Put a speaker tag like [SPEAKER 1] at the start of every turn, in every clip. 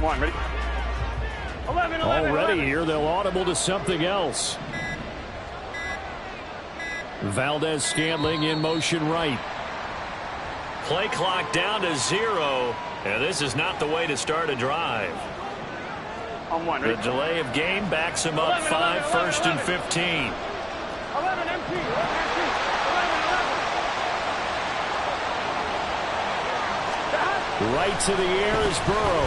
[SPEAKER 1] one, ready? 11,
[SPEAKER 2] Already
[SPEAKER 1] 11.
[SPEAKER 2] here, they'll audible to something else. Valdez-Scantling in motion right.
[SPEAKER 3] Play clock down to 0. And this is not the way to start a drive.
[SPEAKER 1] On one,
[SPEAKER 3] The
[SPEAKER 1] ready?
[SPEAKER 3] delay of game backs him up 5, 1st and 15.
[SPEAKER 1] 11 MP. 11 MP. 11, 11.
[SPEAKER 2] Right to the air is Burrow.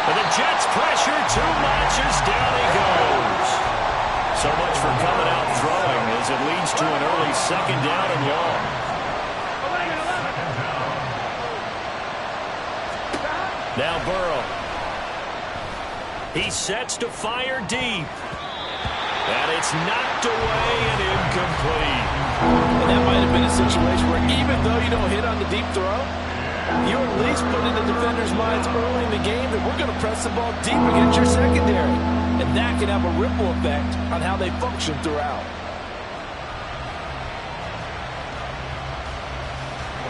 [SPEAKER 3] And the Jets pressure too much as down he goes. So much for coming out throwing as it leads to an early 2nd down and long.
[SPEAKER 1] 11, 11.
[SPEAKER 3] Now Burrow. He sets to fire deep. And it's knocked away and incomplete.
[SPEAKER 4] And that might have been a situation where even though you don't hit on the deep throw, you at least put in the defender's minds early in the game that we're going to press the ball deep against your secondary. And that can have a ripple effect on how they function throughout.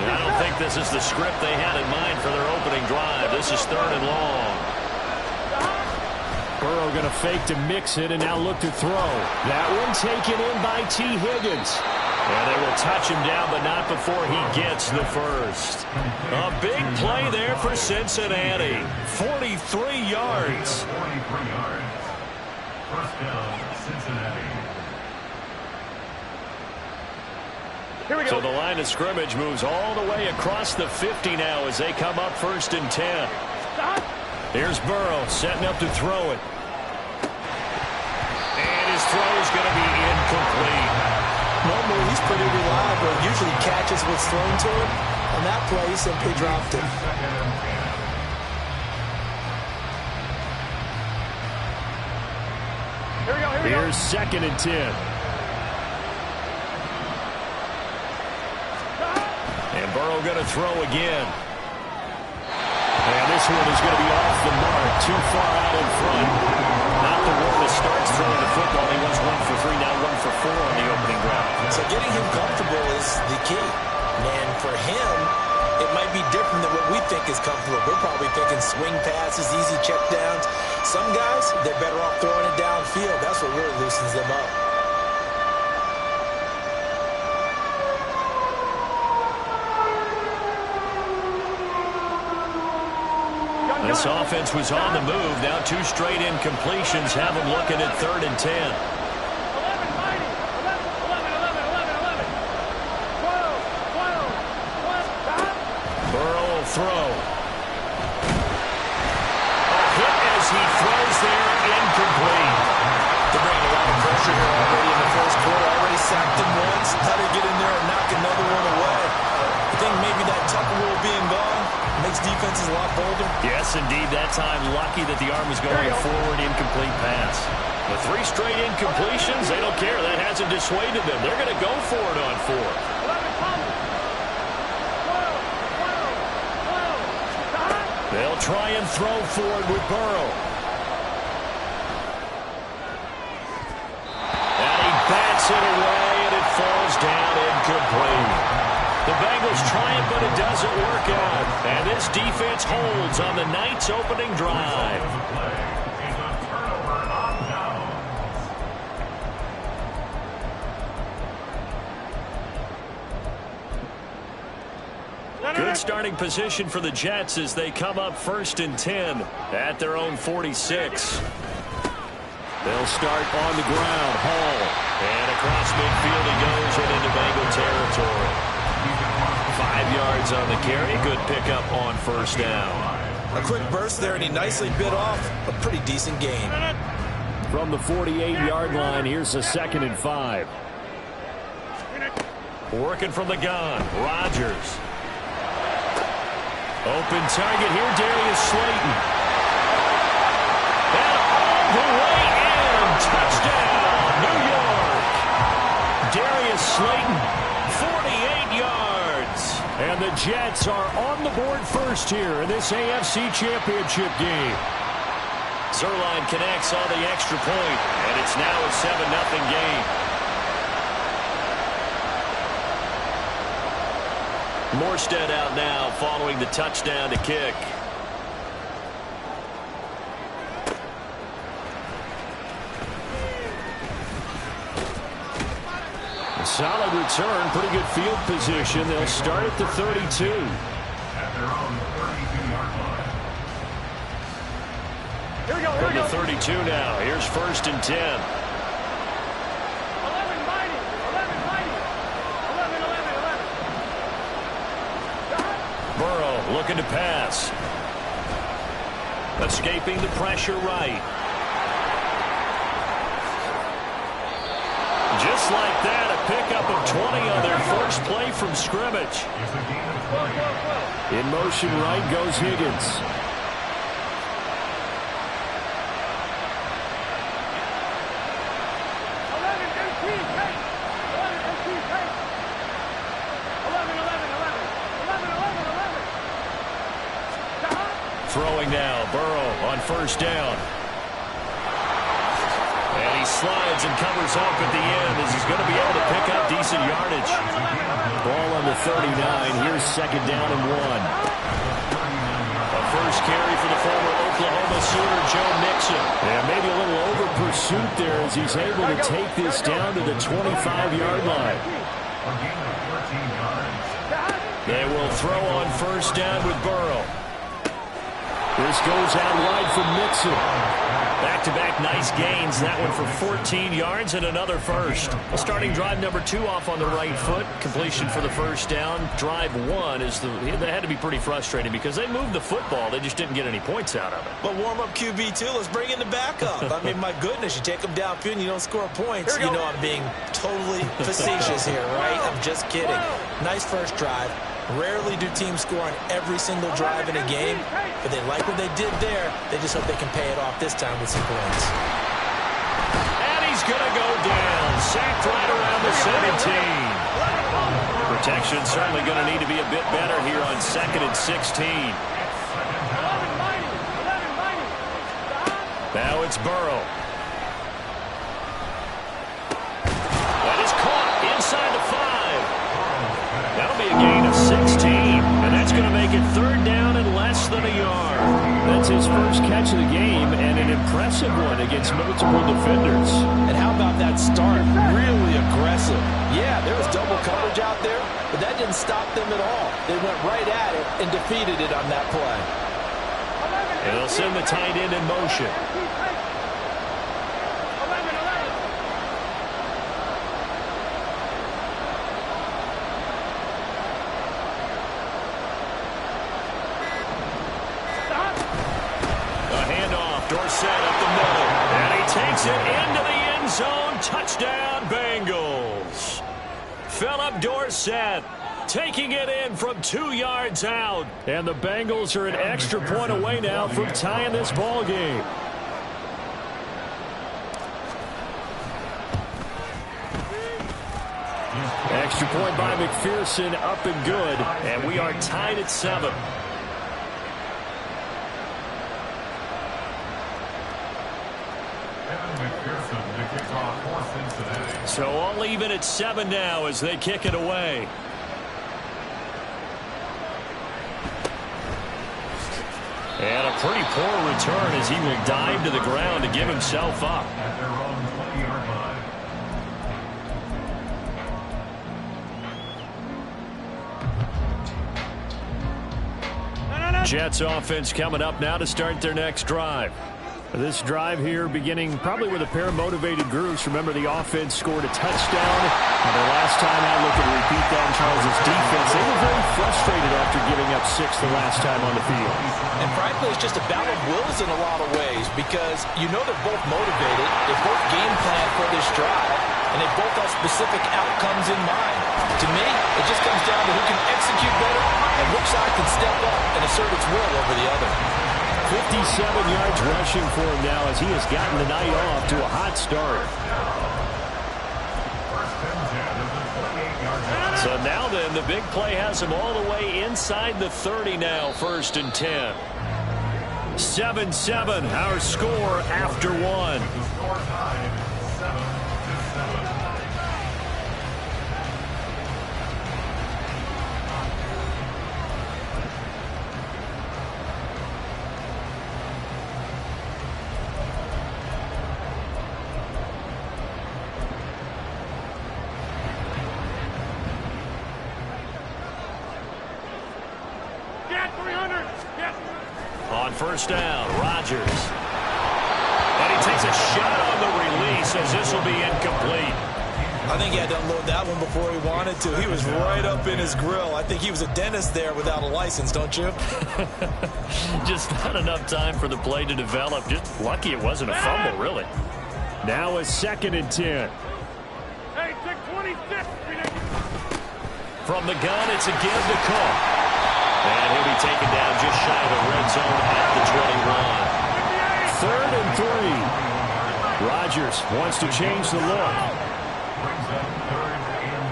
[SPEAKER 3] And I don't think this is the script they had in mind for their opening drive. This is 3rd and long.
[SPEAKER 2] Burrow going to fake to mix it and now look to throw. That one taken in by T. Higgins.
[SPEAKER 3] And they will touch him down, but not before he gets the first. A big play there for Cincinnati. 43 yards.
[SPEAKER 5] 43 yards. First down, Cincinnati.
[SPEAKER 1] Here we go.
[SPEAKER 3] So the line of scrimmage moves all the way across the 50 now as they come up 1st and 10.
[SPEAKER 1] Stop.
[SPEAKER 3] Here's Burrow setting up to throw it. And his throw is going to be incomplete.
[SPEAKER 4] Normally, he's pretty reliable. Usually catches what's thrown to him. On that play, he simply dropped it.
[SPEAKER 1] Here we go. Here we go.
[SPEAKER 2] Here's 2nd and 10.
[SPEAKER 3] And Burrow going to throw again. And this one is going to be off the mark, too far out in front. Not the one that starts throwing the football. He was 1 for 3, now 1 for 4 on the opening drive.
[SPEAKER 4] So getting him comfortable is the key. And for him, it might be different than what we think is comfortable. We're probably thinking swing passes, easy checkdowns. Some guys, they're better off throwing it downfield. That's what really loosens them up.
[SPEAKER 3] This offense was on the move. Now 2 straight incompletions have them looking at 3rd and 10.
[SPEAKER 1] 11, mighty. 11, 11, 11, 11, 11. 12, 12, 12. Stop.
[SPEAKER 3] Burrow will throw. A hit as he throws there, incomplete.
[SPEAKER 4] They're bringing a lot of pressure here already in the first quarter. Already sacked him once. How to get in there and knock another one away. I think maybe that tuck rule being gone makes defenses a lot bolder.
[SPEAKER 3] Yes, indeed. That time, lucky that the arm was going forward, incomplete pass. The 3 straight incompletions, they don't care. That hasn't dissuaded them. They're going to go for it on 4.
[SPEAKER 1] 11, 12, 12, 12. Stop.
[SPEAKER 3] They'll try and throw forward with Burrow. And he bats it away, and it falls down incomplete. The Bengals try it, but it doesn't work out. And this defense holds on the night's opening drive. Good starting position for the Jets as they come up 1st and 10 at their own 46.
[SPEAKER 2] They'll start on the ground. Hall.
[SPEAKER 3] And across midfield he goes and into Bengal territory. 5 yards on the carry. Good pickup on 1st down.
[SPEAKER 4] A quick burst there, and he nicely bit off a pretty decent gain.
[SPEAKER 2] From the 48-yard line, here's a 2nd and 5.
[SPEAKER 3] Working from the gun, Rodgers. Open target here, Darius Slayton. And all the way in, touchdown, New York. Darius Slayton, 48 yards.
[SPEAKER 2] And the Jets are on the board first here in this AFC Championship game.
[SPEAKER 3] Zerline connects on the extra point, and it's now a 7-0 game. Morstead out now following the touchdown to kick.
[SPEAKER 2] Solid return, pretty good field position. They'll start at the 32.
[SPEAKER 5] At their own 32-yard line.
[SPEAKER 1] Here we go, here
[SPEAKER 3] From
[SPEAKER 1] we
[SPEAKER 3] the
[SPEAKER 1] go.
[SPEAKER 3] 32 now. Here's 1st and 10.
[SPEAKER 1] 11 mighty. 11 mighty. 11, 11, 11.
[SPEAKER 3] Burrow looking to pass. Escaping the pressure right. Just like that, a pickup of 20 on their first play from scrimmage.
[SPEAKER 5] It's a gain of 20.
[SPEAKER 2] In motion right goes Higgins.
[SPEAKER 1] 11, 11, 11.
[SPEAKER 3] Throwing now, Burrow on 1st down. And he slides and covers up at the end as he's going to be able to pick up decent yardage.
[SPEAKER 2] Ball on the 39. Here's 2nd down and 1.
[SPEAKER 3] A first carry for the former Oklahoma Sooner, Joe Mixon.
[SPEAKER 2] And maybe a little over pursuit there as he's able to take this down to the 25-yard line.
[SPEAKER 5] A gain of 14 yards.
[SPEAKER 3] They will throw on 1st down with Burrow.
[SPEAKER 2] This goes out wide for Mixon.
[SPEAKER 3] Back-to-back nice gains. That one for 14 yards and another first. A starting drive number 2 off on the right foot. Completion for the 1st down. Drive 1 is they had to be pretty frustrating because they moved the football. They just didn't get any points out of it.
[SPEAKER 4] But warm-up QB, too. Let's bring in the backup. I mean, my goodness, you take them downfield and you don't score points. You know I'm being totally facetious here, right? I'm just kidding. Nice first drive. Rarely do teams score on every single drive in a game, but they like what they did there. They just hope they can pay it off this time with some points.
[SPEAKER 3] And he's going to go down. Sacked right around the 17. Protection certainly going to need to be a bit better here on 2nd and 16.
[SPEAKER 1] 11 mighty. 11 mighty.
[SPEAKER 3] Now it's Burrow. That is caught inside the 5. That'll be a gain of 16, and that's going to make it 3rd down and less than a yard.
[SPEAKER 2] That's his first catch of the game, and an impressive one against multiple defenders.
[SPEAKER 4] And how about that start? Really aggressive. Yeah, there was double coverage out there, but that didn't stop them at all. They went right at it and defeated it on that play.
[SPEAKER 3] And they'll send the tight end in motion.
[SPEAKER 1] 11, 11.
[SPEAKER 3] A handoff, Dorsett up the middle. And he takes it into the end zone. Touchdown, Bengals. Philip Dorsett taking it in from 2 yards out.
[SPEAKER 2] And the Bengals are an extra point away now from tying this ball game. Extra point by McPherson, up and good.
[SPEAKER 3] And we are tied at 7.
[SPEAKER 5] McPherson to kick off for Cincinnati.
[SPEAKER 3] So all even at 7 now as they kick it away. And a pretty poor return as he will dive to the ground to give himself up.
[SPEAKER 5] At their own 20-yard line.
[SPEAKER 3] Jets offense coming up now to start their next drive.
[SPEAKER 2] This drive here beginning probably with a pair of motivated groups. Remember, the offense scored a touchdown. And the last time I look at repeat that in Charles' defense, they were very frustrated after giving up 6 the last time on the field.
[SPEAKER 4] And frankly, it's just a battle of wills in a lot of ways because you know they're both motivated. They both game plan for this drive, and they both have specific outcomes in mind. To me, it just comes down to who can execute better and which side can step up and assert its will over the other.
[SPEAKER 2] 57 yards rushing for him now as he has gotten the night off to a hot start.
[SPEAKER 3] So now then, the big play has him all the way inside the 30 now, 1st and 10. 7-7, our score after 1.
[SPEAKER 5] The score tied 7-7.
[SPEAKER 3] On first down, Rodgers. And he takes a shot on the release as this will be incomplete.
[SPEAKER 4] I think he had to unload that one before he wanted to. He was right up in his grill. I think he was a dentist there without a license, don't you?
[SPEAKER 2] Just not enough time for the play to develop. Just lucky it wasn't a fumble, really. Now a 2nd and 10.
[SPEAKER 1] Hey, take 26.
[SPEAKER 3] From the gun, it's a give to Cook. And he'll be taken down just shy of the red zone at the 21.
[SPEAKER 2] 3rd and 3. Rodgers wants to change the look.
[SPEAKER 5] Brings up 3rd and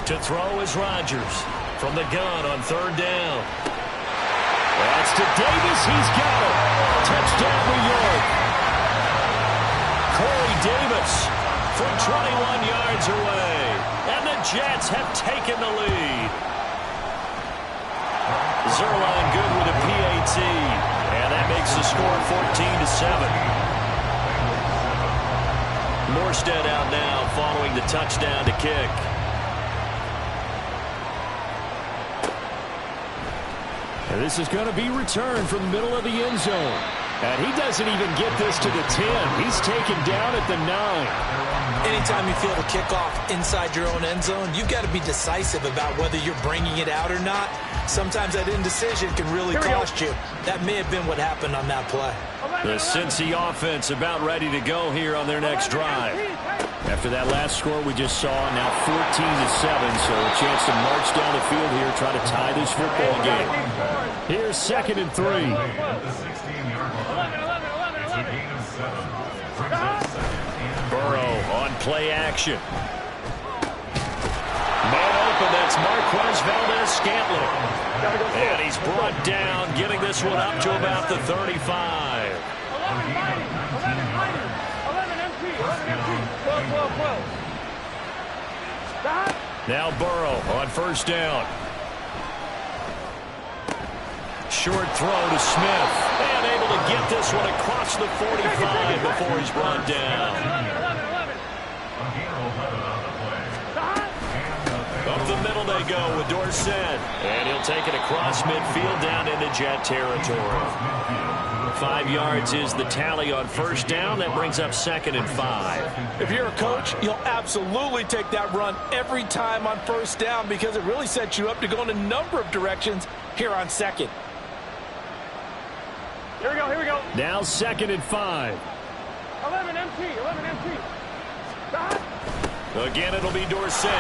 [SPEAKER 5] 3.
[SPEAKER 3] To throw is Rodgers. From the gun on 3rd down. That's to Davis. He's got it. Touchdown, New York. Corey Davis from 21 yards away. And the Jets have taken the lead. Zerline good with a PAT. And that makes the score 14-7. Morstead out now following the touchdown to kick.
[SPEAKER 2] And this is going to be returned from the middle of the end zone. And he doesn't even get this to the 10. He's taken down at the 9.
[SPEAKER 4] Anytime you feel the kickoff inside your own end zone, you've got to be decisive about whether you're bringing it out or not. Sometimes that indecision can really cost you. That may have been what happened on that play.
[SPEAKER 3] The Cincy offense about ready to go here on their next drive.
[SPEAKER 2] After that last score we just saw, now 14-7, so a chance to march down the field here, try to tie this football game. Here's 2nd and 3.
[SPEAKER 5] At the 16-yard line. It's a gain of 7. Brings up 2nd and 3.
[SPEAKER 3] Burrow on play action. Man open, that's Marquez Valdez-Scantling. And he's brought down, getting this one up to about the 35.
[SPEAKER 1] 11 MP. 12.
[SPEAKER 3] Now Burrow on first down. Short throw to Smith. And able to get this one across the 45 before he's brought down.
[SPEAKER 1] 11.
[SPEAKER 3] Up the middle they go with Dorsett. And he'll take it across midfield down into Jet territory. 5 yards is the tally on first down. That brings up 2nd and 5.
[SPEAKER 4] If you're a coach, you'll absolutely take that run every time on first down because it really sets you up to go in a number of directions here on 2nd.
[SPEAKER 1] Here we go.
[SPEAKER 2] Now 2nd and 5.
[SPEAKER 1] 11 MP.
[SPEAKER 3] Again, it'll be Dorsett.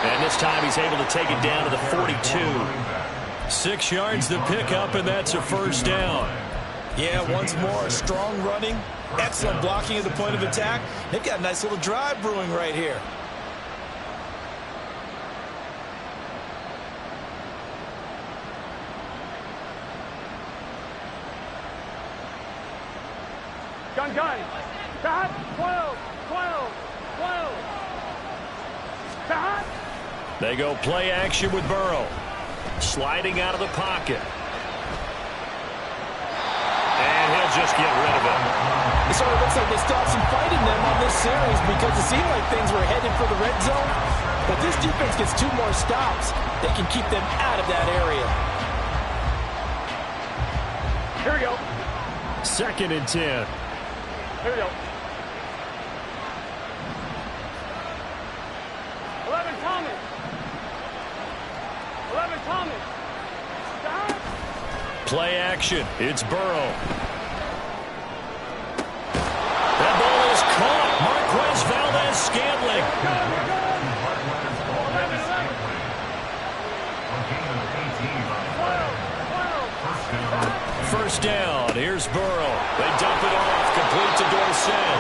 [SPEAKER 3] And this time he's able to take it down to the 42. 6 yards the pickup, and that's a first down.
[SPEAKER 4] Yeah, once more, strong running, excellent blocking at the point of attack. They've got a nice little drive brewing right here.
[SPEAKER 1] Gun. 12.
[SPEAKER 3] They go play action with Burrow. Sliding out of the pocket. And he'll just get rid of it.
[SPEAKER 4] It sort of looks like they stopped some fight in them on this series because it seemed like things were headed for the red zone. But this defense gets 2 more stops. They can keep them out of that area.
[SPEAKER 1] Here we go.
[SPEAKER 2] 2nd and 10.
[SPEAKER 1] Here we go. 11 Thomas.
[SPEAKER 3] Play action. It's Burrow. That ball is caught. Marquez Valdez-Scantling. First down. Here's Burrow. They dump it off. Complete to Dorsett.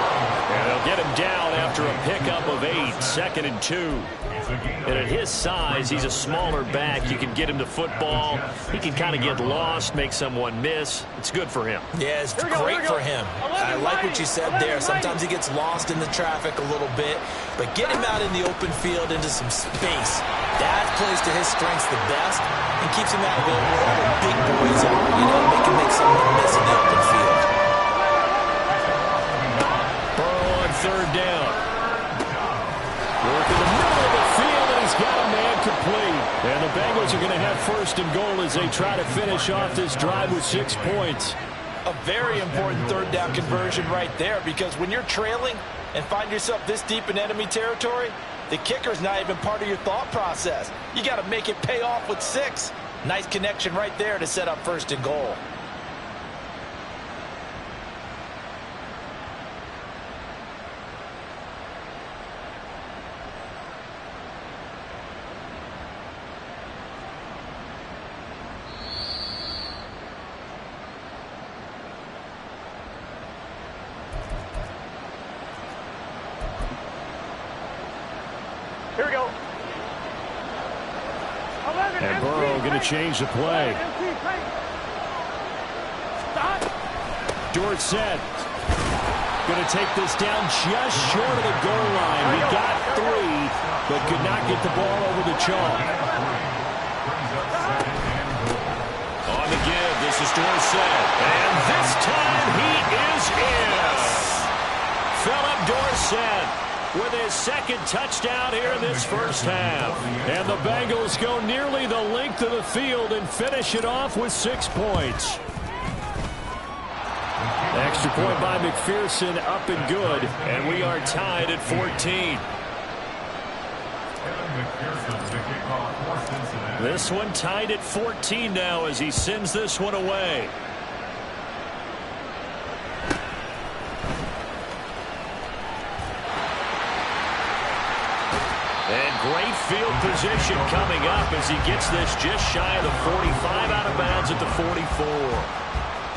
[SPEAKER 3] And they'll get him down after a pickup of 8. 2nd and 2. And at his size, he's a smaller back. You can get him to football. He can kind of get lost, make someone miss. It's good for him.
[SPEAKER 4] Yeah, it's great for him. I like what you said there. Sometimes he gets lost in the traffic a little bit, but get him out in the open field into some space. That plays to his strengths the best and keeps him out of where all the big boys are, make him make someone miss in the open field.
[SPEAKER 3] Burrow on third down. Work in the middle of the field, and he's got a man complete. And
[SPEAKER 2] And the Bengals are going to have first and goal as they try to finish off this drive with 6 points.
[SPEAKER 4] A very important third down conversion right there, because when you're trailing and find yourself this deep in enemy territory, the kicker's not even part of your thought process. You got to make it pay off with 6. Nice connection right there to set up first and goal.
[SPEAKER 1] Here we go. 11,
[SPEAKER 2] And Burrow going to change the play. Dorsett going to take this down just short of the goal line. He got 3, but could not get the ball over the chalk.
[SPEAKER 3] On the give, this is Dorsett. And this time he is in.
[SPEAKER 2] Philip Dorsett with his second touchdown here in this first half. And the Bengals go nearly the length of the field and finish it off with 6 points. Extra point by McPherson, up and good. And we are tied at 14. This one tied at 14 now as he sends this one away. And great field position coming up as he gets this just shy of the 45, out of bounds at the 44.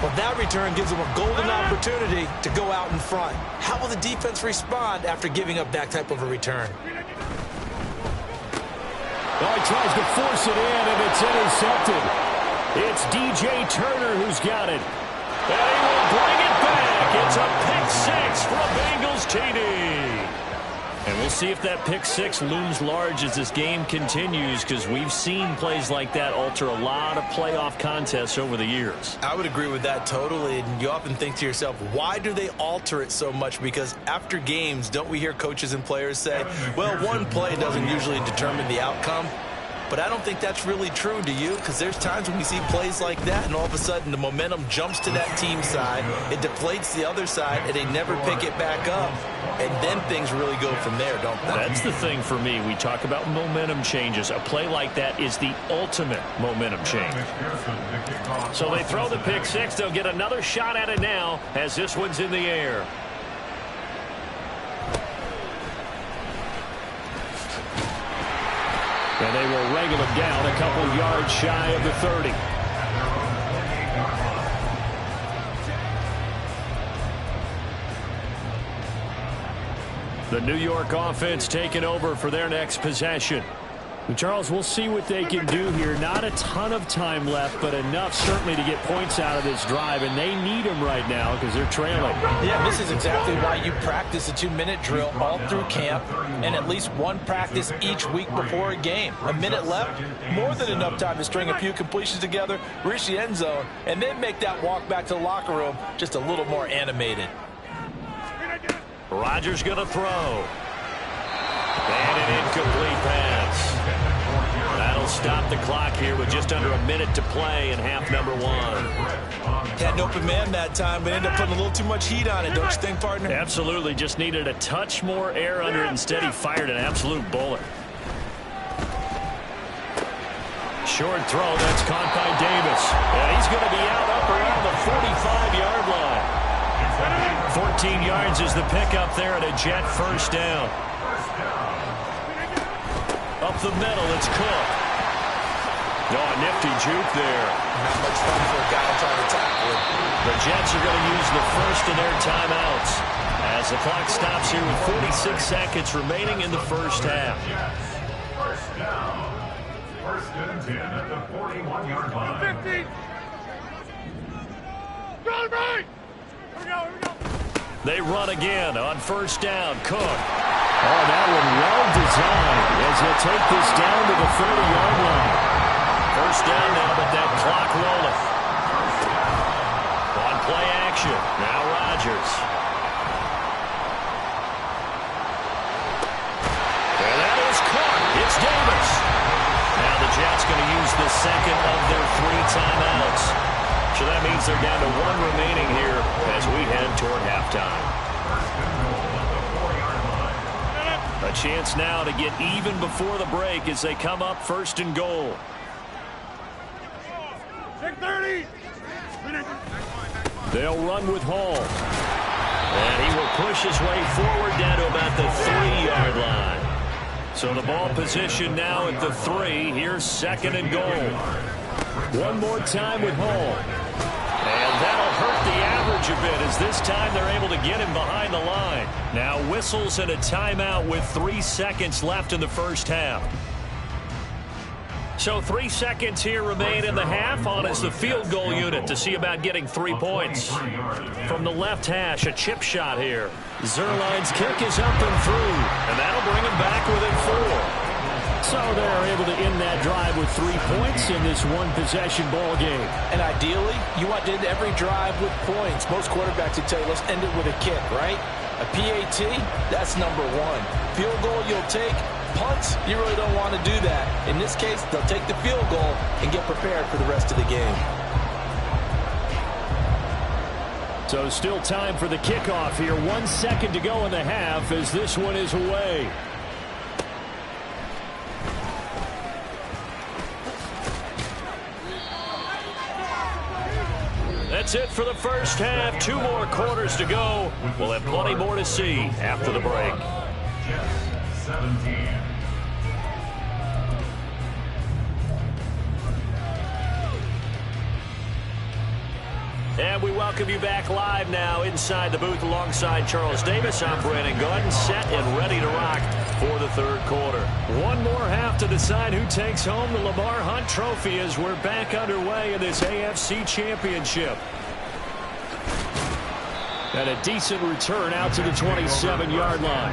[SPEAKER 4] Well, that return gives them a golden opportunity to go out in front. How will the defense respond after giving up that type of a return?
[SPEAKER 2] Well, he tries to force it in, and it's intercepted. It's DJ Turner who's got it. And he will bring it back. It's a pick 6 for a Bengals TD. And we'll see if that pick 6 looms large as this game continues, because we've seen plays like that alter a lot of playoff contests over the years.
[SPEAKER 4] I would agree with that totally. And you often think to yourself, why do they alter it so much? Because after games, don't we hear coaches and players say, well, one play doesn't usually determine the outcome? But I don't think that's really true, do you? Because there's times when we see plays like that, and all of a sudden the momentum jumps to that team side, it deflates the other side, and they never pick it back up. And then things really go from there, don't they?
[SPEAKER 2] That's the thing for me. We talk about momentum changes. A play like that is the ultimate momentum change. So they throw the pick 6. They'll get another shot at it now as this one's in the air. And they will wrangle him down a couple yards shy of the 30. The New York offense taking over for their next possession. And Charles, we'll see what they can do here. Not a ton of time left, but enough certainly to get points out of this drive, and they need them right now because they're trailing.
[SPEAKER 4] Yeah, this is exactly why you practice a 2-minute drill all through camp and at least one practice each week before a game. A minute left, more than enough time to string a few completions together, reach the end zone, and then make that walk back to the locker room just a little more animated.
[SPEAKER 2] Rodgers going to throw. And an incomplete pass. That'll stop the clock here with just under a minute to play in half number 1.
[SPEAKER 4] Had an open man that time, but ended up putting a little too much heat on it, don't you think, partner?
[SPEAKER 2] Absolutely. Just needed a touch more air under it. Instead, he fired an absolute bullet. Short throw. That's caught by Davis. And he's going to be out up around the 45-yard line. 14 yards is the pickup there at a Jet first down. Up the middle, it's Cook. Oh, a nifty juke there.
[SPEAKER 4] Not much fun for a guy trying to tackle it.
[SPEAKER 2] The Jets are going to use the first of their timeouts as the clock stops here with 46 seconds remaining in the first half.
[SPEAKER 5] First down. First and 10 at the 41-yard line.
[SPEAKER 1] 50. Run right. Here we go, here we go.
[SPEAKER 2] They run again on first down. Cook. Oh, that one well designed as he'll take this down to the 30-yard line. First down now, but that clock rolling. On play action. Now Rodgers. And that is caught. It's Davis. Now the
[SPEAKER 3] Jets going to use the second of their 3 timeouts. So that means they're down to 1 remaining here as we head toward halftime. A chance now to get even before the break as they come up 1st and goal.
[SPEAKER 1] 6:30.
[SPEAKER 2] They'll run with Hall.
[SPEAKER 3] And he will push his way forward down to about the 3-yard line. So the ball position now at the 3. Here's 2nd and goal.
[SPEAKER 2] One more time with Hall.
[SPEAKER 3] And that'll hurt the average a bit as this time they're able to get him behind the line. Now whistles and a timeout with 3 seconds left in the first half. So 3 seconds here remain in the half. On is the field goal unit to see about getting 3 points. From the left hash, a chip shot here. Zerline's kick is up and through, and that'll bring him back within 4.
[SPEAKER 2] So they're able to end that drive with 3 points in this one-possession ball game.
[SPEAKER 4] And ideally, you want to end every drive with points. Most quarterbacks would tell you, let's end it with a kick, right? A PAT, that's number 1. Field goal you'll take. Punts, you really don't want to do that. In this case, they'll take the field goal and get prepared for the rest of the game.
[SPEAKER 2] So still time for the kickoff here. 1 second to go in the half as this one is away.
[SPEAKER 3] That's it for the first half. 2 more quarters to go. We'll have plenty more to see after the break.
[SPEAKER 5] Jets 17.
[SPEAKER 3] And we welcome you back live now inside the booth alongside Charles Davis. I'm Brandon Gordon, set and ready to rock for the 3rd quarter.
[SPEAKER 2] One more half to decide who takes home the Lamar Hunt Trophy as we're back underway in this AFC Championship. And a decent return out to the 27-yard line.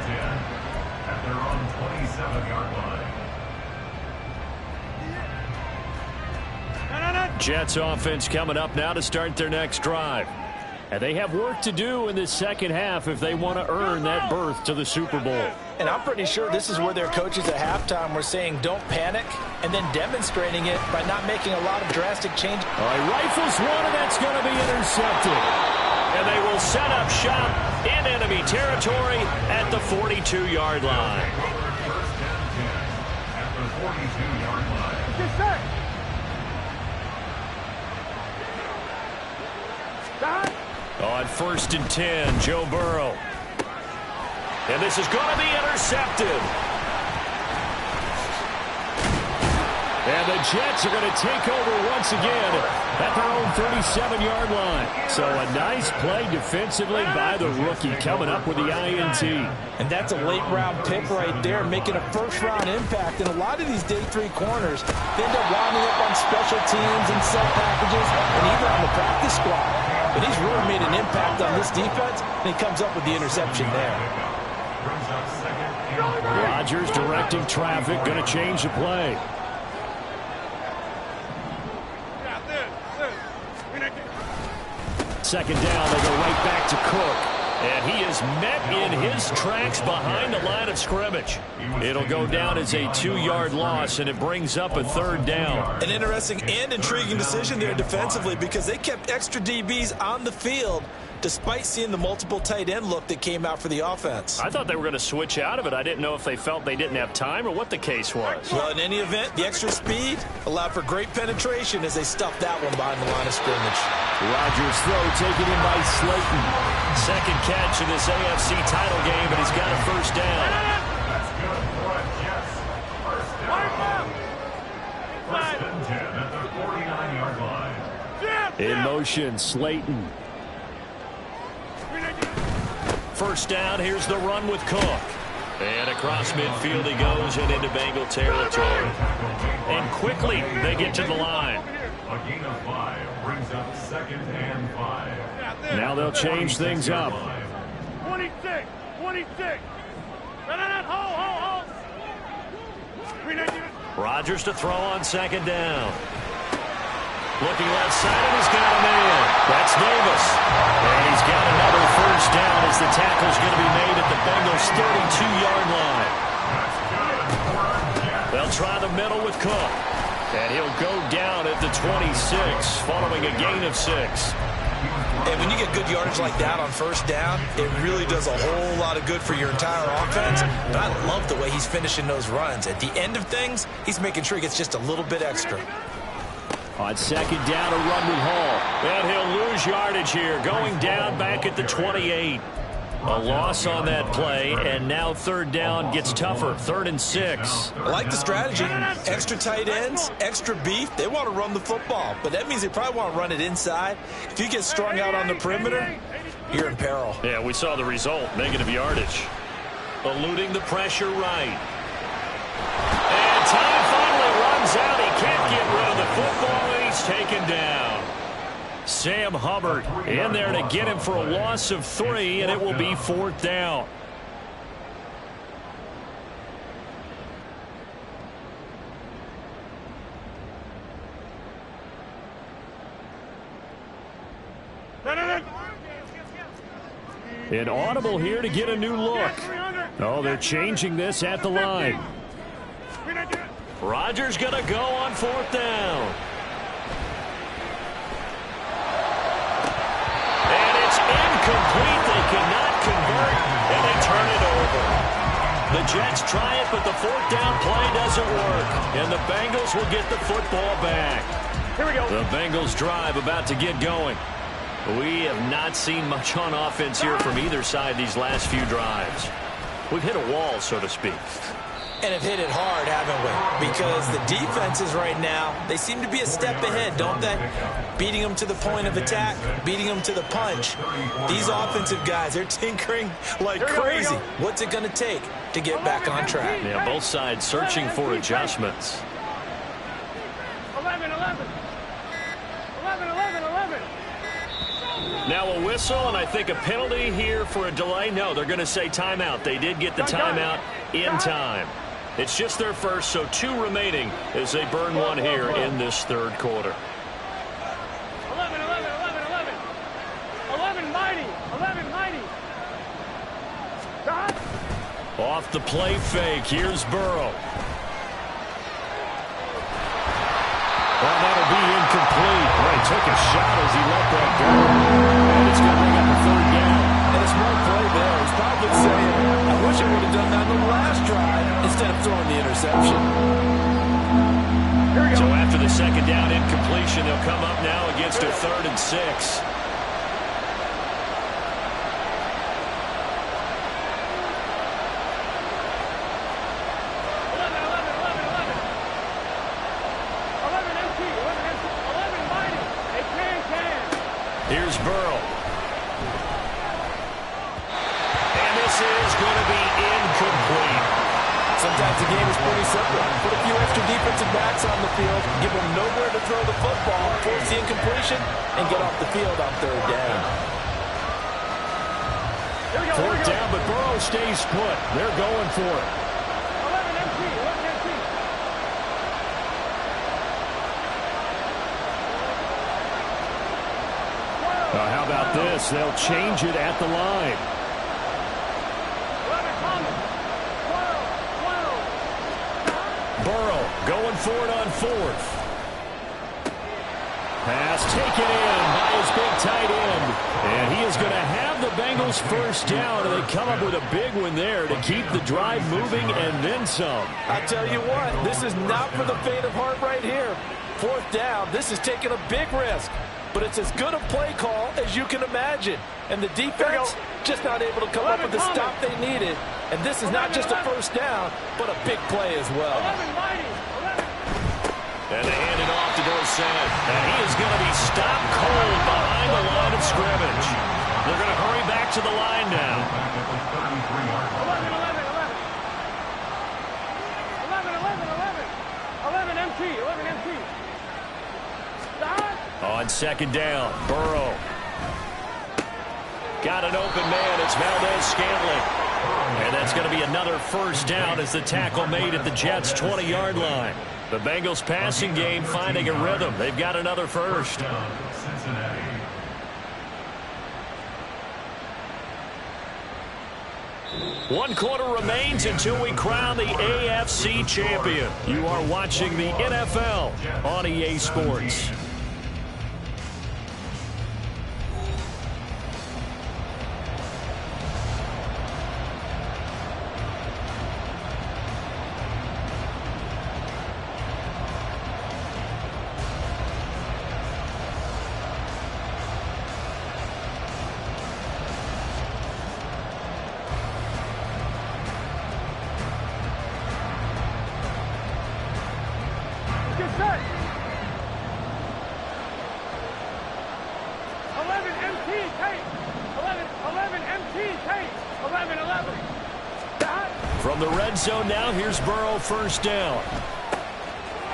[SPEAKER 5] At their own 27-yard line.
[SPEAKER 2] Jets offense coming up now to start their next drive. And they have work to do in this second half if they want to earn that berth to the Super Bowl.
[SPEAKER 4] And I'm pretty sure this is where their coaches at halftime were saying don't panic and then demonstrating it by not making a lot of drastic changes.
[SPEAKER 2] All right, rifles one, and that's going to be intercepted.
[SPEAKER 3] And they will set up shop in enemy territory at the 42-yard line.
[SPEAKER 5] First down 10 at the 42-yard line.
[SPEAKER 1] Get set.
[SPEAKER 3] On 1st and 10, Joe Burrow. And this is going to be intercepted.
[SPEAKER 2] And the Jets are going to take over once again at their own 37-yard line. So a nice play defensively by the rookie coming up with the INT.
[SPEAKER 4] And that's a late-round pick right there, making a first-round impact. And a lot of these day 3 corners, they end up winding up on special teams and set packages and even on the practice squad. But he's really made an impact on this defense, and he comes up with the interception there.
[SPEAKER 2] Rodgers directing traffic, going to change the play. Second down, they go right back to Cook.
[SPEAKER 3] And he is met in his tracks behind the line of scrimmage. It'll go down as a 2-yard loss, and it brings up a 3rd down.
[SPEAKER 4] An interesting and intriguing decision there defensively because they kept extra DBs on the field despite seeing the multiple tight end look that came out for the offense.
[SPEAKER 3] I thought they were going to switch out of it. I didn't know if they felt they didn't have time or what the case was.
[SPEAKER 4] Well, in any event, the extra speed allowed for great penetration as they stuffed that one behind the line of scrimmage.
[SPEAKER 2] Rodgers throw taken in by Slayton.
[SPEAKER 3] Second catch in this AFC title game, and he's got a first down.
[SPEAKER 5] That's good for a Jets. First down. First and 10 at the 49-yard line.
[SPEAKER 2] In motion, Slayton.
[SPEAKER 3] First down, here's the run with Cook. And across midfield he goes and into Bengal territory. And quickly they get to the line.
[SPEAKER 5] A gain of 5 brings up 2nd and 5.
[SPEAKER 2] Now they'll change things up.
[SPEAKER 1] 26. Hold.
[SPEAKER 3] Rodgers to throw on 2nd down. Looking left side, and he's got a man. That's Davis. And he's got another first down as the tackle's going to be made at the Bengals' 32-yard line. They'll try the middle with Cook. And he'll go down at the 26 following a gain of 6.
[SPEAKER 4] And when you get good yardage like that on first down, it really does a whole lot of good for your entire offense. But I love the way he's finishing those runs. At the end of things, he's making sure he gets just a little bit extra.
[SPEAKER 2] On second down, a run with Hall.
[SPEAKER 3] And he'll lose yardage here, going down back at the 28. A loss on that play, and now third down gets tougher. 3rd and 6.
[SPEAKER 4] I like the strategy. Extra tight ends, extra beef. They want to run the football, but that means they probably want to run it inside. If you get strung out on the perimeter, you're in peril.
[SPEAKER 3] Yeah, we saw the result. Negative yardage. Eluding the pressure right. And time finally runs out. He can't get rid of the football, and he's taken down. Sam Hubbard in there to get him for a loss of 3, and it will be 4th down.
[SPEAKER 2] An audible here to get a new look. Oh, they're changing this at the line.
[SPEAKER 3] Rodgers going to go on 4th down. Incomplete. They cannot convert, and they turn it over. The Jets try it, but the 4th down play doesn't work, and the Bengals will get the football back.
[SPEAKER 1] Here we go.
[SPEAKER 3] The Bengals drive about to get going. We have not seen much on offense here from either side these last few drives. We've hit a wall, so to speak.
[SPEAKER 4] And have hit it hard, haven't we? Because the defenses right now, they seem to be a step ahead, don't they? Beating them to the point of attack, beating them to the punch. These offensive guys, they're tinkering like crazy. What's it going to take to get back on track?
[SPEAKER 3] Yeah, both sides searching for adjustments.
[SPEAKER 1] 11, 11. 11, 11, 11.
[SPEAKER 3] Now a whistle, and I think a penalty here for a delay. No, they're going to say timeout. They did get the timeout in time. It's just their first, so 2 remaining as they burn one here in this 3rd quarter.
[SPEAKER 1] 11, 11, 11, 11. 11, mighty. 11, mighty. Stop.
[SPEAKER 3] Off the play fake, here's Burrow.
[SPEAKER 2] Well, that'll be incomplete. Boy, he took a shot as he let that go. And it's going to bring up a 3rd down.
[SPEAKER 4] And a smart play there. He's probably saying, I wish I would have done that on the last drive instead of throwing the interception.
[SPEAKER 1] Here we go.
[SPEAKER 3] So after the 2nd down incompletion, they'll come up now against a 3rd and 6. Here's Burrow. And this is going to be incomplete.
[SPEAKER 4] Sometimes the game is pretty simple. Put a few extra defensive backs on the field, give them nowhere to throw the football, force the incompletion, and get off the field on 3rd down.
[SPEAKER 2] 4th down, but Burrow stays put. They're going for it.
[SPEAKER 1] 11 MT, 11 MT.
[SPEAKER 2] How about this? They'll change it at the line.
[SPEAKER 1] 11 coming. 12, 12.
[SPEAKER 2] Burrow going for it on 4th. Pass taken in by his big tight end. And he is going to have the Bengals 1st down, and they come up with a big one there to keep the drive moving and then some.
[SPEAKER 4] I tell you what, this is not for the faint of heart right here. 4th down, this is taking a big risk. But it's as good a play call as you can imagine. And the defense just not able to come up with the stop they needed. And this is not just a 1st down, but a big play as well.
[SPEAKER 1] 11 mighty. 11.
[SPEAKER 3] And they hand it off to Dorsett. And he is going to be stopped cold behind the line of scrimmage. They're going to hurry back to the line now.
[SPEAKER 1] 11, 11, 11. 11, 11, 11. 11 MT, 11 MT. Stop.
[SPEAKER 3] On 2nd down, Burrow. Got an open man. It's Valdez-Scantling. And that's going to be another 1st down as the tackle made at the Jets' 20-yard line. The Bengals passing game finding a rhythm. They've got another 1st. 1 quarter remains until we crown the AFC champion. You are watching the NFL on EA Sports. From the red zone now, here's Burrow, first down.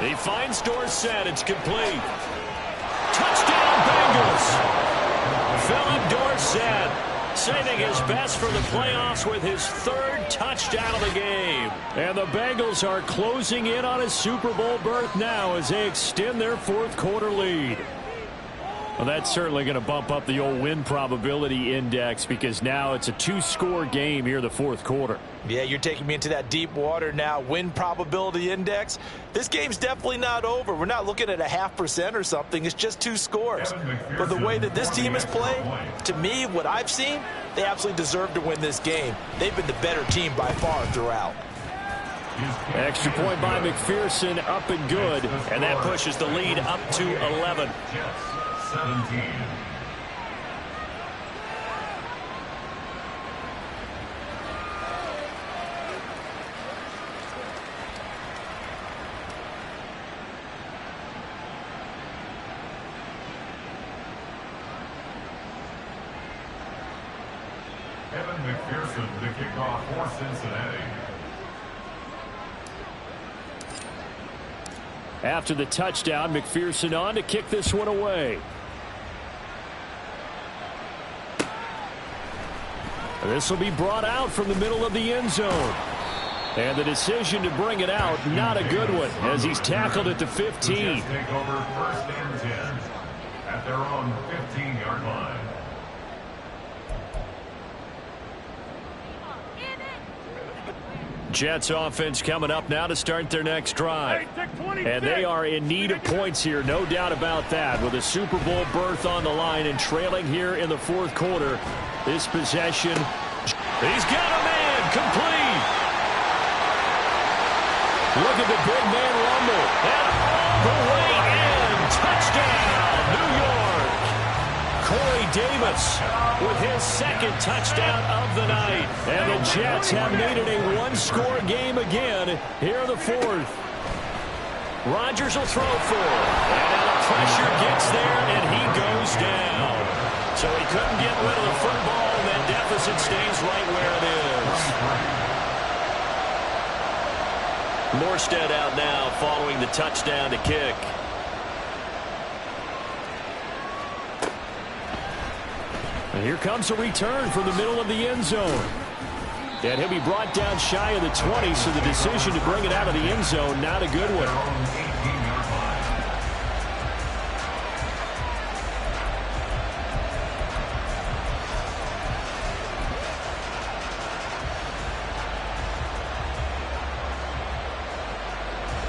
[SPEAKER 3] He finds Dorsett. It's complete. Touchdown, Bengals. Philip Dorsett saving his best for the playoffs with his 3rd touchdown of the game.
[SPEAKER 2] And the Bengals are closing in on a Super Bowl berth now as they extend their 4th quarter lead. Well, that's certainly going to bump up the old win probability index because now it's a 2-score game here in the 4th quarter.
[SPEAKER 4] Yeah, you're taking me into that deep water now. Win probability index. This game's definitely not over. We're not looking at a 0.5% or something. It's just 2 scores. But the way that this team has played, to me, what I've seen, they absolutely deserve to win this game. They've been the better team by far throughout.
[SPEAKER 2] Extra point by McPherson, up and good.
[SPEAKER 3] And that pushes the lead up to 11.
[SPEAKER 5] 17. Evan McPherson, the kickoff for Cincinnati.
[SPEAKER 2] After the touchdown, McPherson on to kick this one away. This will be brought out from the middle of the end zone. And the decision to bring it out, not a good one, as he's tackled at the 15.
[SPEAKER 5] Take over 1st and 10 at their own 15-yard line.
[SPEAKER 2] Jets offense coming up now to start their next drive. And they are in need of points here, no doubt about that. With a Super Bowl berth on the line and trailing here in the 4th quarter. This possession,
[SPEAKER 3] he's got a man, complete.
[SPEAKER 2] Look at the big man rumble.
[SPEAKER 3] And all the way in, touchdown, New York. Corey Davis with his 2nd touchdown of the night.
[SPEAKER 2] And the Jets have made it a 1-score game again here in the 4th.
[SPEAKER 3] Rodgers will throw for it. And now the pressure gets there, and he goes down. So he couldn't get rid of the football, and that deficit stays right where it is. Morstead out now following the touchdown to kick.
[SPEAKER 2] And here comes a return from the middle of the end zone. And he'll be brought down shy of the 20, so the decision to bring it out of the end zone, not a good one.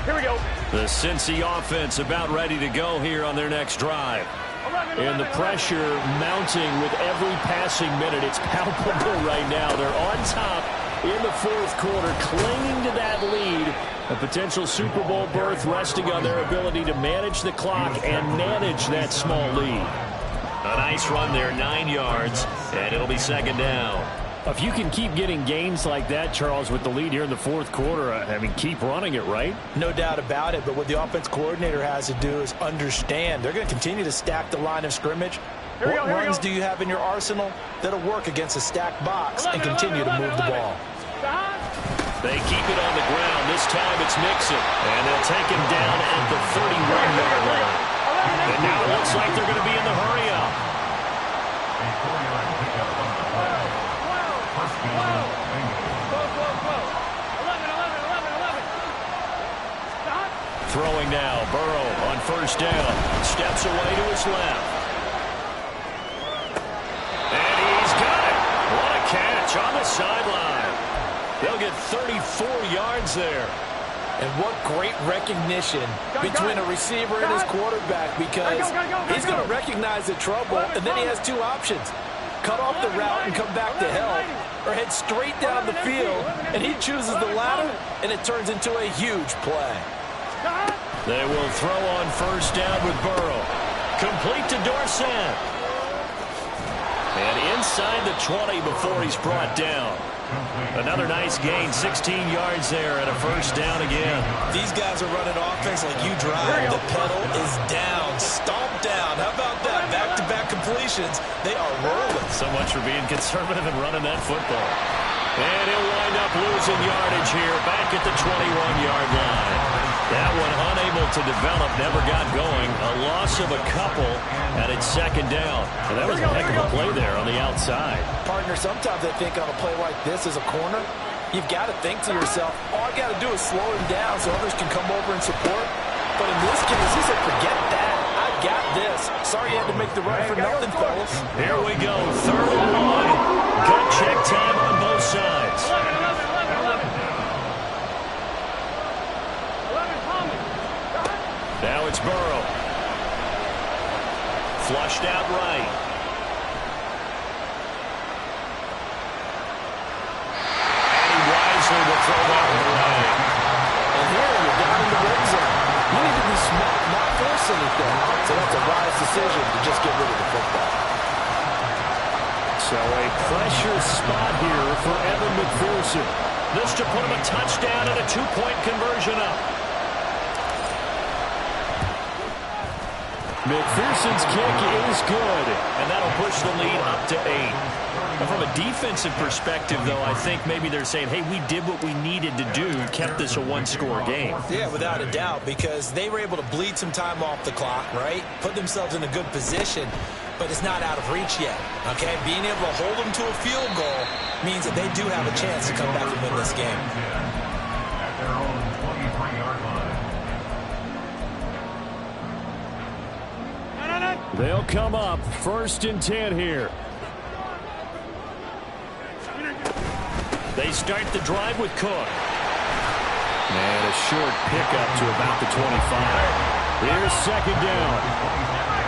[SPEAKER 1] Here we go.
[SPEAKER 3] The Cincy offense about ready to go here on their next drive.
[SPEAKER 2] And the pressure mounting with every passing minute. It's palpable right now. They're on top in the 4th quarter, clinging to that lead. A potential Super Bowl berth resting on their ability to manage the clock and manage that small lead.
[SPEAKER 3] A nice run there, 9 yards, and it'll be 2nd down.
[SPEAKER 2] If you can keep getting gains like that, Charles, with the lead here in the 4th quarter, I mean, keep running it, right?
[SPEAKER 4] No doubt about it, but what the offense coordinator has to do is understand they're going to continue to stack the line of scrimmage. What runs do you have in your arsenal that'll work against a stacked box and continue to move the ball?
[SPEAKER 3] They keep it on the ground. This time it's Mixon, and they'll take him down at the 31-yard line. And now it looks like they're going to be in the hurry-up. Throwing now, Burrow on 1st down. Steps away to his left. And he's got it. What a catch on the sideline. They'll get 34 yards there.
[SPEAKER 4] And what great recognition between a receiver and his quarterback, because he's going to recognize the trouble, and then he has two options. Cut off the route and come back to help, or head straight down the field, and he chooses the latter, and it turns into a huge play.
[SPEAKER 3] They will throw on first down with Burrow. Complete to Dorsett. And inside the 20 before he's brought down. Another nice gain, 16 yards there, and a first down again.
[SPEAKER 4] These guys are running offense like you drive. The pedal is down, stomp down. How about that? Back-to-back completions. They are rolling.
[SPEAKER 3] So much for being conservative and running that football. And he'll wind up losing yardage here, back at the 21-yard line. That one unable to develop, never got going. A loss of a couple, and it's second down. And that was a heck of a play there on the outside.
[SPEAKER 4] Partner, sometimes I think on a play like this as a corner, you've got to think to yourself, all I got to do is slow him down so others can come over and support. But in this case, he said, forget that. I got this. Sorry you had to make the run for nothing, fellas.
[SPEAKER 3] Here we go, 3rd and 1. Gut check time on both sides.
[SPEAKER 1] 11.
[SPEAKER 3] Now it's Burrow. Flushed out right. And he wisely will throw that one away.
[SPEAKER 4] And here you're down in the red zone. You need to be smart, not force anything. So that's a wise decision to just get rid of the football.
[SPEAKER 2] So a pressure spot here for Evan McPherson.
[SPEAKER 3] This to put him a touchdown and a 2-point conversion up.
[SPEAKER 2] McPherson's kick is good.
[SPEAKER 3] And that'll push the lead up to 8. And from a defensive perspective, though, I think maybe they're saying, hey, we did what we needed to do, kept this a one-score game.
[SPEAKER 4] Yeah, without a doubt, because they were able to bleed some time off the clock, right? Put themselves in a good position, but it's not out of reach yet, okay? Being able to hold them to a field goal means that they do have a chance to come back and win this game.
[SPEAKER 5] At their own 23-yard line.
[SPEAKER 2] They'll come up 1st and 10 here.
[SPEAKER 3] They start the drive with Cook.
[SPEAKER 2] And a short pickup to about the 25. Here's 2nd down.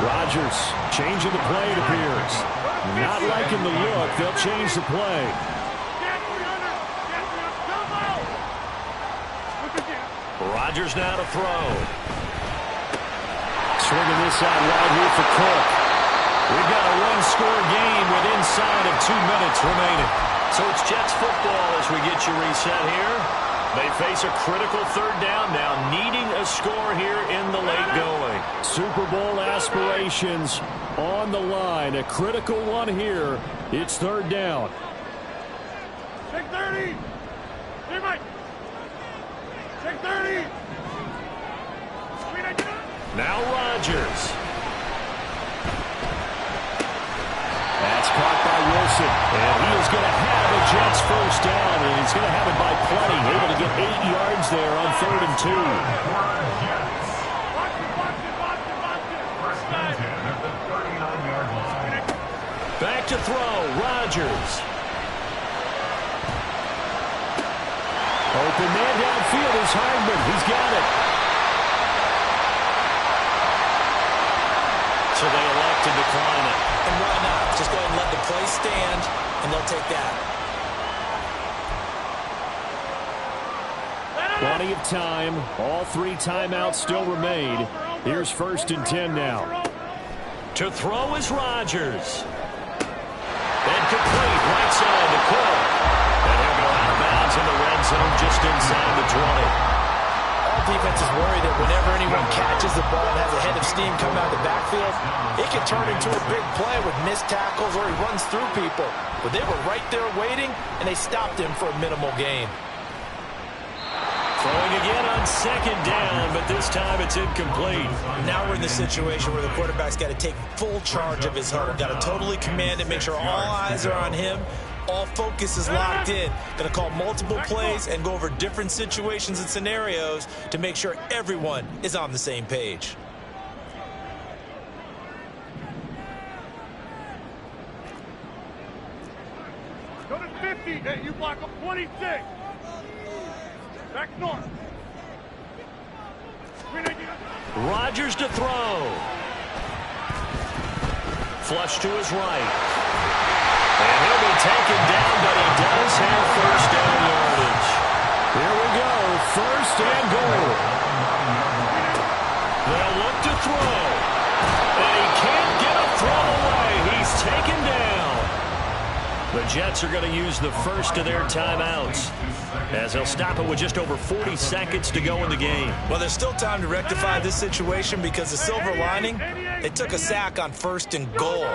[SPEAKER 2] Rodgers changing the play, it appears. Not liking the look. They'll change the play.
[SPEAKER 3] Rodgers now to throw.
[SPEAKER 2] Swinging this out right here for Cook.
[SPEAKER 3] We've got a one-score game with inside of 2 minutes remaining. So it's Jets football as we get you reset here. They face a critical 3rd down now, needing a score here in the late going.
[SPEAKER 2] Super Bowl aspirations on the line. A critical one here. It's 3rd down.
[SPEAKER 1] Check 30. Hey, Mike. Check 30.
[SPEAKER 3] Now Rodgers.
[SPEAKER 2] That's caught by Wilson. And he is going to have a Jets first down. And he's going to have it by plenty. Able to get 8 yards there on 3rd and 2.
[SPEAKER 3] Back to throw. Rodgers.
[SPEAKER 2] Open man downfield is Hardman. He's got it.
[SPEAKER 3] So they elect to decline it.
[SPEAKER 4] And why not? Just go ahead and let the play stand, and they'll take that.
[SPEAKER 2] Plenty of time. All 3 timeouts still remain. Here's 1st and 10 now.
[SPEAKER 3] To throw is Rodgers. And complete right side to Cook. And he'll go out of bounds in the red zone just inside the 20.
[SPEAKER 4] All defenses worry that whenever anyone catches the ball and has a head of steam coming out of the backfield, it can turn into a big play with missed tackles or he runs through people. But they were right there waiting, and they stopped him for a minimal gain.
[SPEAKER 3] Throwing again on 2nd down, but this time it's incomplete.
[SPEAKER 4] Now we're in the situation where the quarterback's got to take full charge of his huddle. Got to totally command it, make sure all eyes are on him. All focus is locked in. Going to call multiple plays and go over different situations and scenarios to make sure everyone is on the same page.
[SPEAKER 1] Go to 50. Hey, you block up 26. Back north.
[SPEAKER 3] Rodgers to throw. Flush to his right. And he'll be taken down, but he does have first down yardage.
[SPEAKER 2] Here we go, first and goal.
[SPEAKER 3] They'll look to throw. And he can't get a throw away. He's taken down. The Jets are going to use the first of their timeouts, as they'll stop it with just over 40 seconds to go in the game.
[SPEAKER 4] Well, there's still time to rectify this situation because the silver lining, they took a sack on first and goal.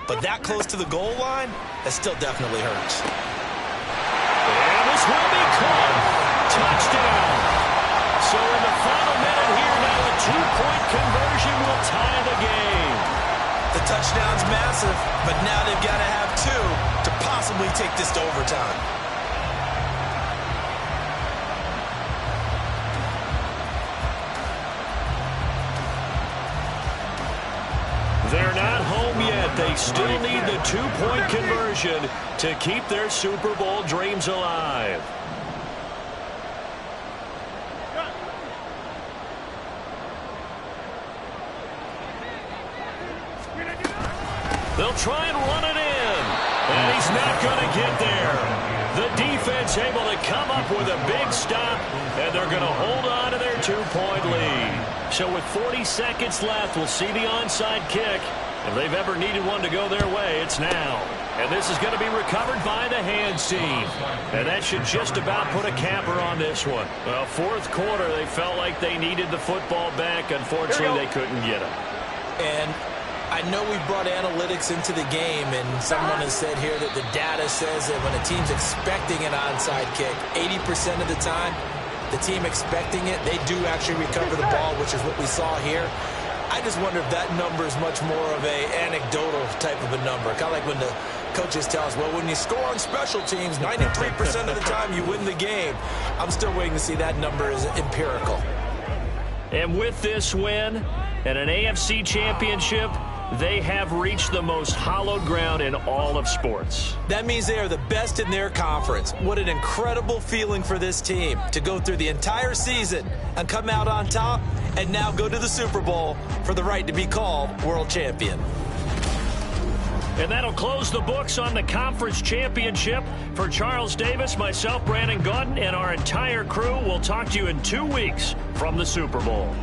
[SPEAKER 4] But that close to the goal line, that still definitely hurts.
[SPEAKER 3] And this will be caught. Touchdown. So in the final minute here now, a two-point conversion will tie the game.
[SPEAKER 4] The touchdown's massive, but now they've got to have two to possibly take this to overtime.
[SPEAKER 3] They're not home yet. They still need the two-point conversion to keep their Super Bowl dreams alive. They'll try and run it in. And he's not going to get there. The defense able to come up with a big stop, and they're going to hold on to their two-point lead. So with 40 seconds left, we'll see the onside kick. If they've ever needed one to go their way, it's now. And this is going to be recovered by the hands team. And that should just about put a capper on this one. Well, fourth quarter, they felt like they needed the football back. Unfortunately, they couldn't get it.
[SPEAKER 4] And I know we brought analytics into the game, and someone has said here that the data says that when a team's expecting an onside kick, 80% of the time, the team expecting it, they do actually recover the ball, which is what we saw here. I just wonder if that number is much more of a anecdotal type of a number. Kind of like when the coaches tell us, well, when you score on special teams, 93% of the time you win the game. I'm still waiting to see that number is empirical.
[SPEAKER 3] And with this win and an AFC championship, they have reached the most hallowed ground in all of sports.
[SPEAKER 4] That means they are the best in their conference. What an incredible feeling for this team to go through the entire season and come out on top and now go to the Super Bowl for the right to be called world champion.
[SPEAKER 3] And that'll close the books on the conference championship. For Charles Davis, myself, Brandon Gaudin, and our entire crew, we'll talk to you in 2 weeks from the Super Bowl.